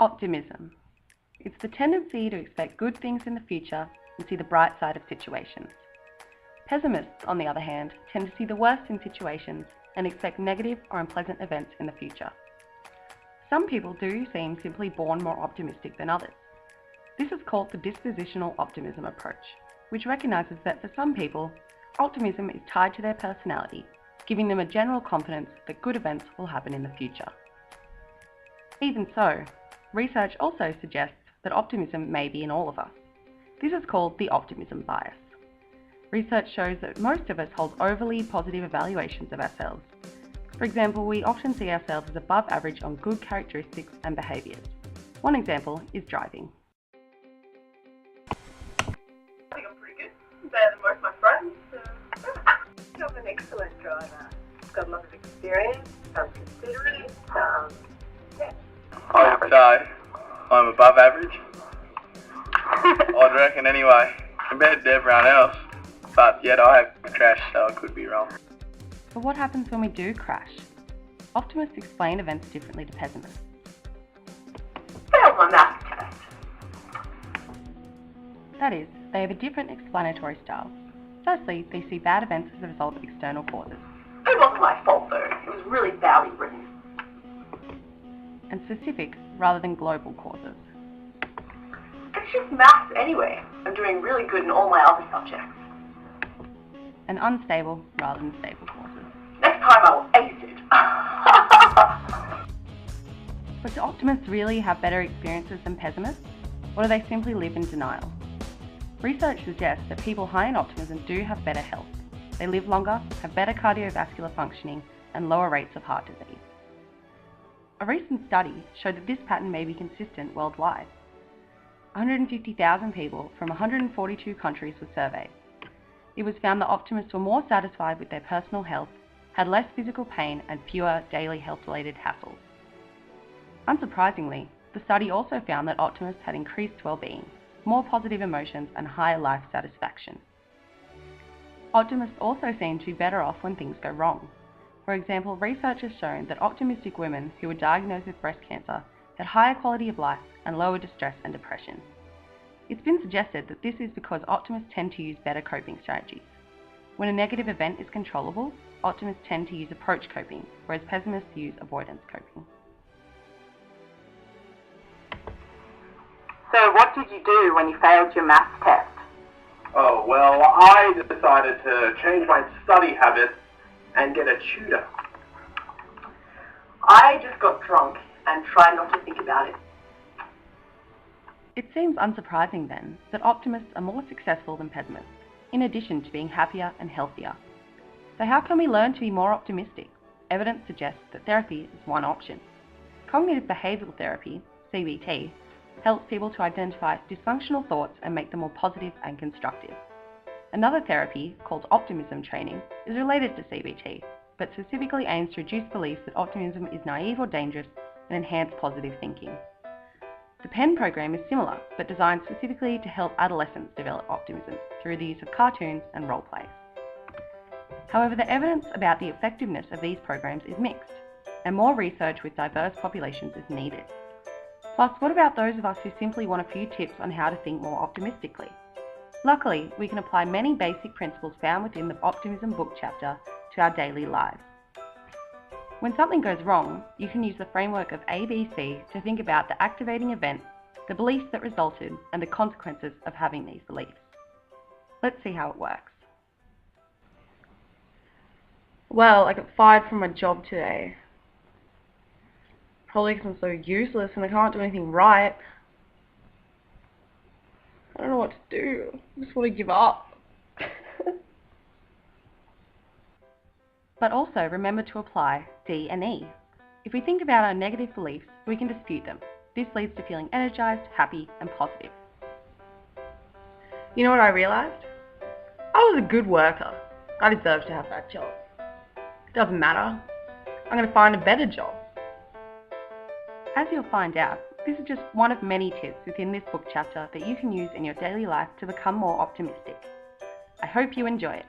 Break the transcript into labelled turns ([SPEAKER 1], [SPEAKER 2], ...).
[SPEAKER 1] Optimism. It's the tendency to expect good things in the future and see the bright side of situations. Pessimists, on the other hand, tend to see the worst in situations and expect negative or unpleasant events in the future. Some people do seem simply born more optimistic than others. This is called the dispositional optimism approach, which recognises that for some people, optimism is tied to their personality, giving them a general confidence that good events will happen in the future. Even so, research also suggests that optimism may be in all of us. This is called the optimism bias. Research shows that most of us hold overly positive evaluations of ourselves. For example, we often see ourselves as above average on good characteristics and behaviours. One example is driving.
[SPEAKER 2] I think I'm pretty good, better than most of my friends. I'm an excellent driver. Got a lot of experience, considerate,
[SPEAKER 3] I would say I'm above average. I'd reckon anyway, compared to everyone else. But yet I have crashed, so I could be wrong.
[SPEAKER 1] But what happens when we do crash? Optimists explain events differently to pessimists.
[SPEAKER 2] Failed my math test.
[SPEAKER 1] That is, they have a different explanatory style. Firstly, they see bad events as a result of external causes.
[SPEAKER 2] It wasn't my fault though, it was really badly written.
[SPEAKER 1] And specific rather than global causes.
[SPEAKER 2] It's just maths anyway. I'm doing really good in all my other subjects.
[SPEAKER 1] And unstable rather than stable causes.
[SPEAKER 2] Next time I will ace it.
[SPEAKER 1] But do optimists really have better experiences than pessimists? Or do they simply live in denial? Research suggests that people high in optimism do have better health. They live longer, have better cardiovascular functioning, and lower rates of heart disease. A recent study showed that this pattern may be consistent worldwide. 150,000 people from 142 countries were surveyed. It was found that optimists were more satisfied with their personal health, had less physical pain, and fewer daily health-related hassles. Unsurprisingly, the study also found that optimists had increased well-being, more positive emotions, and higher life satisfaction. Optimists also seem to be better off when things go wrong. For example, research has shown that optimistic women who were diagnosed with breast cancer had higher quality of life and lower distress and depression. It's been suggested that this is because optimists tend to use better coping strategies. When a negative event is controllable, optimists tend to use approach coping, whereas pessimists use avoidance coping.
[SPEAKER 2] So what did you do when you failed your maths test?
[SPEAKER 4] Oh, well, I decided to change my study habits and get a tutor.
[SPEAKER 2] I just got drunk and tried not to think about it.
[SPEAKER 1] It seems unsurprising then that optimists are more successful than pessimists, in addition to being happier and healthier. So how can we learn to be more optimistic? Evidence suggests that therapy is one option. Cognitive behavioural therapy, CBT, helps people to identify dysfunctional thoughts and make them more positive and constructive. Another therapy, called Optimism training, is related to CBT, but specifically aims to reduce beliefs that optimism is naive or dangerous and enhance positive thinking. The PEN program is similar, but designed specifically to help adolescents develop optimism through the use of cartoons and role plays. However, the evidence about the effectiveness of these programs is mixed, and more research with diverse populations is needed. Plus, what about those of us who simply want a few tips on how to think more optimistically? Luckily, we can apply many basic principles found within the Optimism book chapter to our daily lives. When something goes wrong, you can use the framework of ABC to think about the activating event, the beliefs that resulted, and the consequences of having these beliefs. Let's see how it works. Well, I got fired from my job today. Probably because I'm so useless and I can't do anything right. I don't know what to do. I just want to give up. But also remember to apply D and E. If we think about our negative beliefs, we can dispute them. This leads to feeling energized, happy, and positive. You know what I realized? I was a good worker. I deserve to have that job. It doesn't matter. I'm going to find a better job. As you'll find out, this is just one of many tips within this book chapter that you can use in your daily life to become more optimistic. I hope you enjoy it.